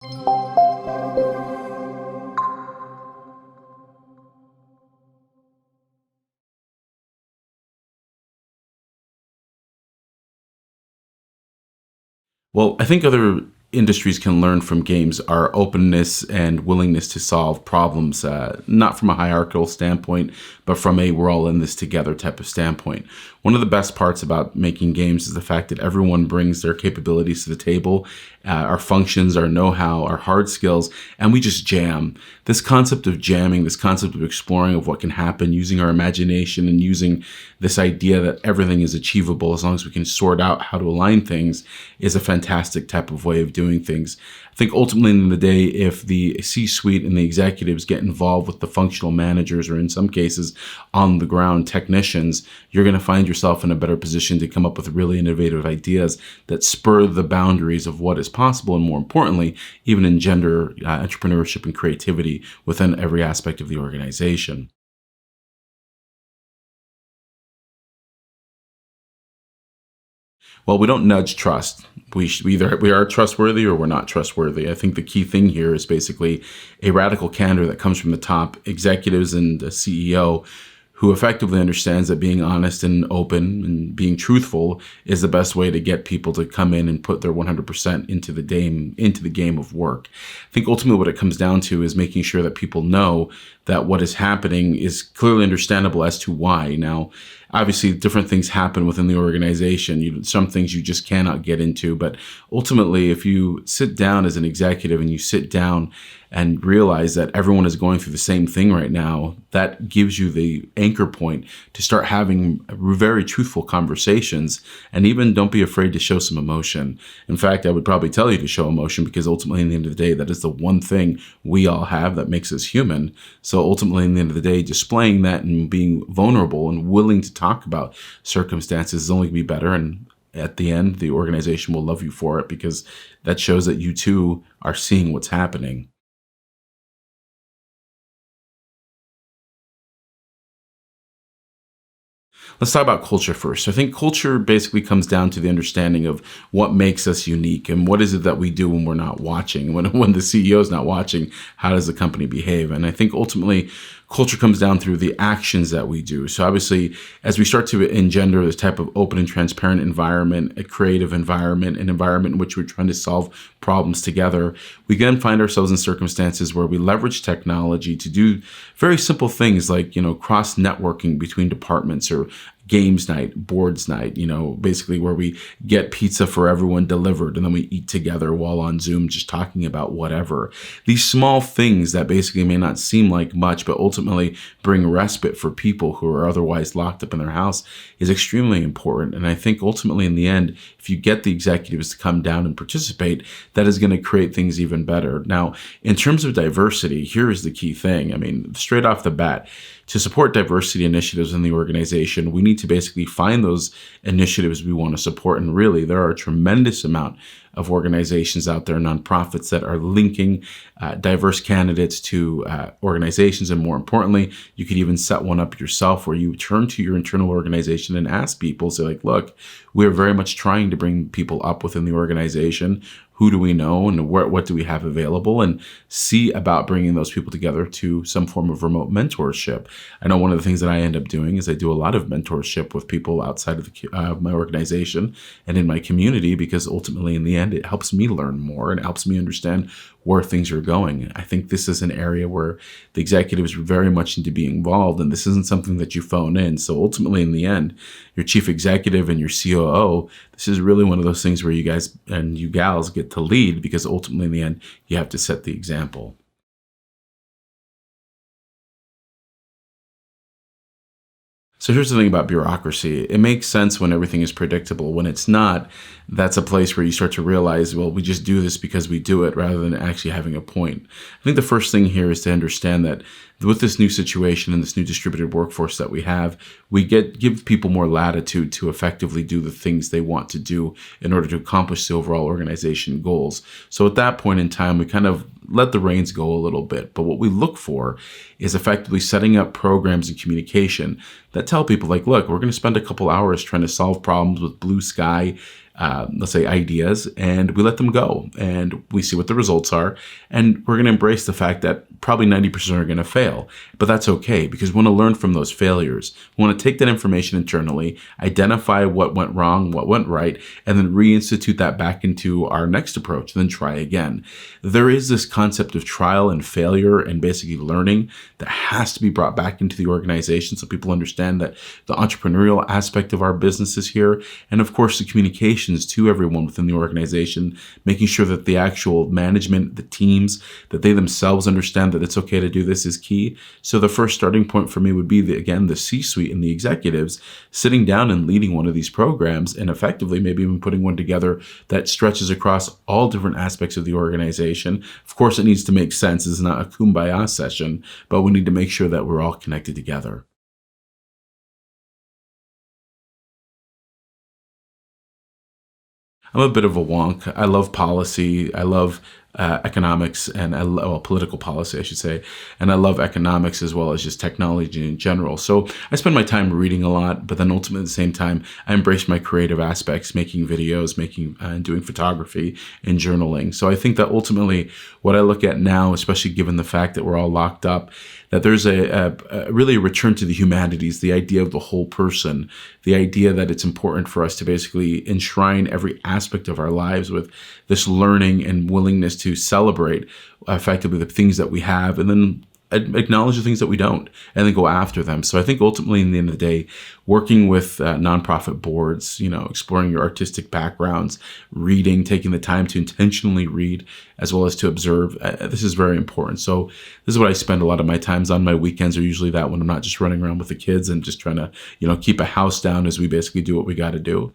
Well, I think other industries can learn from games are openness and willingness to solve problems, not from a hierarchical standpoint, but from a we're all in this together type of standpoint. One of the best parts about making games is the fact that everyone brings their capabilities to the table, our functions, our know how, our hard skills, and we just jam. This concept of jamming, this concept of exploring of what can happen using our imagination and using this idea that everything is achievable as long as we can sort out how to align things is a fantastic type of way of doing things. I think ultimately in the day, if the C-suite and the executives get involved with the functional managers, or in some cases on the ground technicians, you're going to find yourself in a better position to come up with really innovative ideas that spur the boundaries of what is possible, and more importantly, even engender entrepreneurship and creativity within every aspect of the organization. Well, we don't nudge trust. We either we are trustworthy or we're not trustworthy. I think the key thing here is basically a radical candor that comes from the top executives and the CEO who effectively understands that being honest and open and being truthful is the best way to get people to come in and put their 100% into the game of work. I think ultimately what it comes down to is making sure that people know that what is happening is clearly understandable as to why. Now, obviously, different things happen within the organization. Some things you just cannot get into, but ultimately, if you sit down as an executive and you sit down and realize that everyone is going through the same thing right now, that gives you the anchor point to start having very truthful conversations. And even don't be afraid to show some emotion. In fact, I would probably tell you to show emotion because ultimately, in the end of the day, that is the one thing we all have that makes us human. So ultimately, in the end of the day, displaying that and being vulnerable and willing to talk about circumstances is only going to be better. And at the end, the organization will love you for it because that shows that you too are seeing what's happening. Let's talk about culture first. I think culture basically comes down to the understanding of what makes us unique and what is it that we do when we're not watching. When the CEO is not watching, how does the company behave? And I think ultimately culture comes down through the actions that we do. So obviously, as we start to engender this type of open and transparent environment, a creative environment, an environment in which we're trying to solve problems together, we then find ourselves in circumstances where we leverage technology to do very simple things like, cross networking between departments, or games night, boards night, basically where we get pizza for everyone delivered and then we eat together while on Zoom just talking about whatever. These small things that basically may not seem like much, but ultimately bring respite for people who are otherwise locked up in their house is extremely important. And I think ultimately in the end, if you get the executives to come down and participate, that is going to create things even better. Now, in terms of diversity, here is the key thing. I mean, straight off the bat, to support diversity initiatives in the organization, we need to basically find those initiatives we want to support. And really, there are a tremendous amount of organizations out there, nonprofits, that are linking diverse candidates to organizations. And more importantly, you could even set one up yourself where you turn to your internal organization and ask people, say like, look, we're very much trying to bring people up within the organization. Who do we know and what do we have available, and see about bringing those people together to some form of remote mentorship. I know one of the things that I end up doing is I do a lot of mentorship with people outside of my organization and in my community, because ultimately in the end, it helps me learn more and it helps me understand where things are going. I think this is an area where the executives very much need to be involved, and this isn't something that you phone in. So ultimately in the end, your chief executive and your COO, this is really one of those things where you guys and you gals get to lead, because ultimately in the end, you have to set the example. So here's the thing about bureaucracy. It makes sense when everything is predictable. When it's not, that's a place where you start to realize, well, we just do this because we do it rather than actually having a point. I think the first thing here is to understand that with this new situation and this new distributed workforce that we have, we give people more latitude to effectively do the things they want to do in order to accomplish the overall organization goals. So at that point in time, we kind of let the reins go a little bit. But what we look for is effectively setting up programs and communication that tell people like, look, we're going to spend a couple hours trying to solve problems with blue sky let's say, ideas, and we let them go, and we see what the results are, and we're going to embrace the fact that probably 90% are going to fail, but that's okay, because we want to learn from those failures. We want to take that information internally, identify what went wrong, what went right, and then reinstitute that back into our next approach, and then try again. There is this concept of trial and failure and basically learning that has to be brought back into the organization so people understand that the entrepreneurial aspect of our business is here, and of course the communications to everyone within the organization, making sure that the actual management, the teams, that they themselves understand that it's okay to do this is key. So the first starting point for me would be, the C-suite and the executives sitting down and leading one of these programs, and effectively maybe even putting one together that stretches across all different aspects of the organization. Of course, it needs to make sense. It's not a kumbaya session, but we need to make sure that we're all connected together. I'm a bit of a wonk. I love policy. I love economics, and political policy, I should say. And I love economics as well as just technology in general. So I spend my time reading a lot, but then ultimately at the same time, I embrace my creative aspects, making videos, and doing photography and journaling. So I think that ultimately what I look at now, especially given the fact that we're all locked up, that there's really a return to the humanities, the idea of the whole person, the idea that it's important for us to basically enshrine every aspect of our lives with this learning and willingness to celebrate effectively the things that we have, and then acknowledge the things that we don't, and then go after them. So I think ultimately, in the end of the day, working with nonprofit boards, exploring your artistic backgrounds, reading, taking the time to intentionally read, as well as to observe, this is very important. So this is what I spend a lot of my times on. My weekends are usually that, when I'm not just running around with the kids and just trying to, keep a house down as we basically do what we got to do.